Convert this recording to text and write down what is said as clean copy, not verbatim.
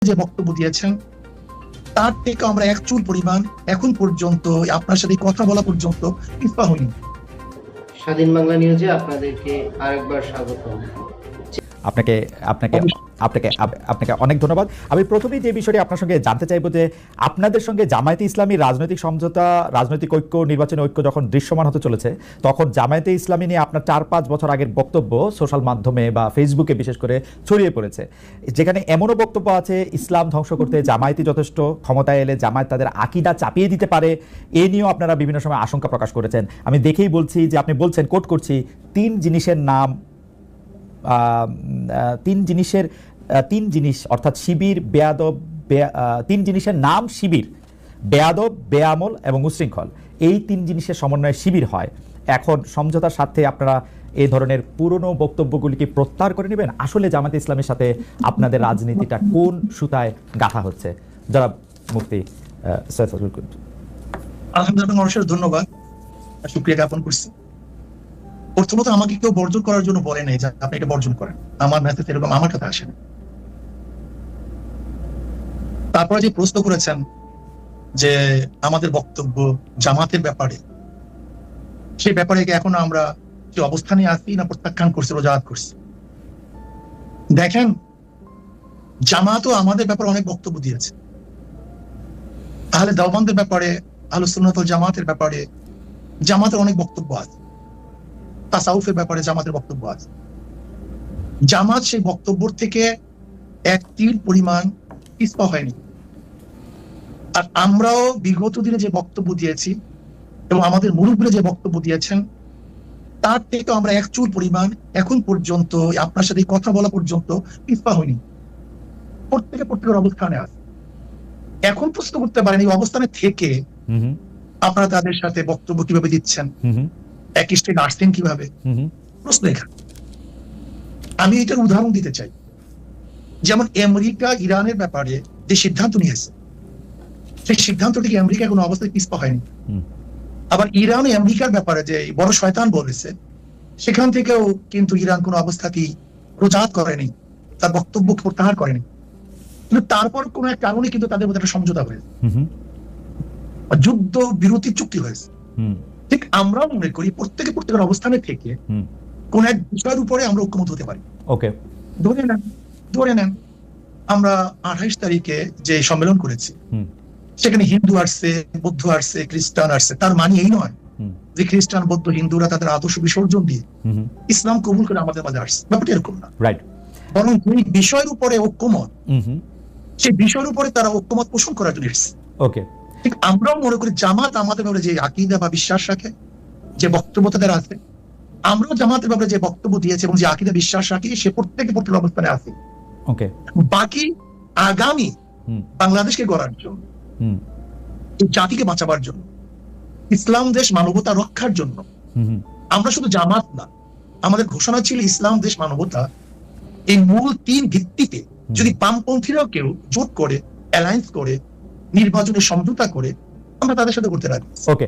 যে বক্তব্য দিয়েছেন তার থেকে আমরা এক চুল পরিমাণ এখন পর্যন্ত আপনার সাথে কথা বলা পর্যন্ত পিছপা হইনি। স্বাধীন বাংলা নিউজে আপনাদেরকে আরেকবার স্বাগত। আপনাকে আপনাকে আপনাকে আপনাকে অনেক ধন্যবাদ। আমি প্রথমেই যে বিষয়টি আপনার সঙ্গে জানতে চাইবো যে আপনাদের সঙ্গে জামায়াতে ইসলামী রাজনৈতিক সমঝোতা, রাজনৈতিক ঐক্য, নির্বাচনী ঐক্য যখন দৃশ্যমান হতে চলেছে, তখন জামায়াতে ইসলামী নিয়ে আপনার 4-5 বছর আগের বক্তব্য সোশ্যাল মাধ্যমে বা ফেসবুকে বিশেষ করে ছড়িয়ে পড়েছে, যেখানে এমনও বক্তব্য আছে ইসলাম ধ্বংস করতে জামায়াতই যথেষ্ট, ক্ষমতায় এলে জামায়াত তাদের আকীদা চাপিয়ে দিতে পারে। এ নিয়েও আপনারা বিভিন্ন সময় আশঙ্কা প্রকাশ করেছেন। আমি দেখেই বলছি যে আপনি বলছেন, কোট করছি, তিন জিনিস অর্থাৎ শিবির, বেয়াদব, তিন জিনিসের নাম শিবির, বেয়াদব, বেআমল এবং উশৃঙ্খল। এই তিন জিনিসের সমন্বয়ে শিবির হয়। এখন সমঝোতার সাথে আপনারা এই ধরনের পুরনো বক্তব্যগুলিকে প্রত্যাহার করে নেবেন? আসলে জামায়াতে ইসলামের সাথে আপনাদের রাজনীতিটা কোন সুতায় গাঁথা হচ্ছে? যারা মুফতি সৈয়দ ফজলুল করিম। আলহামদুলিল্লাহ, মানুষের ধন্যবাদ, শুকরিয়া জ্ঞাপন করছি। প্রথমত আমাকে কেউ বর্জন করার জন্য বলে নেই যে আপনি এটা বর্জন করেন, আমার মেসেজ এরকম আমার কাছে আসেন। তারপরে যে প্রশ্ন করেছেন যে আমাদের বক্তব্য জামাতের ব্যাপারে, সেই ব্যাপারে এখন আমরা কি অবস্থানে আছি না প্রত্যাখ্যান করছি, রোজাত করছি? দেখেন, জামাতও আমাদের ব্যাপারে অনেক বক্তব্য দিয়েছে। আহলে দেওবন্দের ব্যাপারে, আহলুস সুন্নাত ওয়াল জামাতের ব্যাপারে জামাতের অনেক বক্তব্য আছে। তাসাউফের ব্যাপারে জামাতের বক্তব্য আছে। জামাত সেই বক্তব্য থেকে এক তিল পরিমাণ পিছপা হয়নি। আর আমরাও বিগত দিনে যে বক্তব্য দিয়েছি এবং আমাদের মুরব্বীরা যে বক্তব্য দিয়েছেন তার থেকে আমরা এক চুল পরিমাণ এখন পর্যন্ত আপনার সাথে কথা বলা পর্যন্ত পিছপা হয়নি। প্রত্যেকের অবস্থানে আছে। এখন প্রশ্ন করতে পারেন এই অবস্থানে থেকে আপনারা তাদের সাথে বক্তব্য কিভাবে দিচ্ছেন, এক স্টেট আসছেন কিভাবে? প্রশ্ন এখানে। আমি এটার উদাহরণ দিতে চাই। যেমন আমেরিকা ইরানের ব্যাপারে যে সিদ্ধান্ত নিয়েছে, সেই সিদ্ধান্ত থেকে আমেরিকা কোনো অবস্থায় পিছপা হয়নি। আবার ইরান আমেরিকার ব্যাপারে যে বড় শয়তান বলেছে, সেখান থেকেও কিন্তু ইরান কোনো অবস্থাতেই রোজাত করেনি, তার বক্তব্য প্রত্যাহার করেনি। কিন্তু তারপর কোন এক কারণে কিন্তু তাদের মধ্যে একটা সমঝোতা হয়েছে, যুদ্ধ বিরতি চুক্তি হয়েছে। ঠিক আমরাও মনে করি প্রত্যেকের অবস্থানে থেকে কোন এক বিষয়ের উপরে আমরা ঐক্যমত হতে পারি। ওকে, ধরে নেন আমরা 28 তারিখে যে সম্মেলন করেছি, সেখানে হিন্দু আসছে, বৌদ্ধ আসছে, খ্রিস্টান আসছে। তার মানে এই নয় যে খ্রিস্টান, বৌদ্ধ, হিন্দুরা তাদের আদর্শ বিসর্জন দিয়ে ইসলাম কবুল করে আমাদের মাঝে আসছে। ব্যাপারটা এরকম না। রাইট। বরং যে বিষয়ের উপরে ঐক্যমত, সেই বিষয়ের উপরে তারা ঐক্যমত পোষণ করার জন্য এসেছে। ওকে, ঠিক আমরাও মনে করি জামাত আমাদের ব্যাপারে যে আকীদা বা বিশ্বাস রাখে, যে বক্তব্য তাদের আছে, আমরাও জামাতের ব্যাপারে যে বক্তব্য দিয়েছে এবং যে আকীদা বিশ্বাস রাখি, সে প্রত্যেকের অবস্থানে আছে। ওকে, বাকি আগামী বাংলাদেশকে গড়ার জন্য, এই জাতিকে বাঁচাবার জন্য, ইসলাম দেশ মানবতা রক্ষার জন্য আমরা শুধু জামাত না, আমাদের ঘোষণা ছিল ইসলাম দেশ মানবতা। এই মূল 3 ভিত্তিতে যদি বামপন্থীরাও কেউ জোট করে, অ্যালায়েন্স করে, নির্বাচনের সমঝোতা করে, আমরা তাদের সাথে করতে রাজি। ওকে।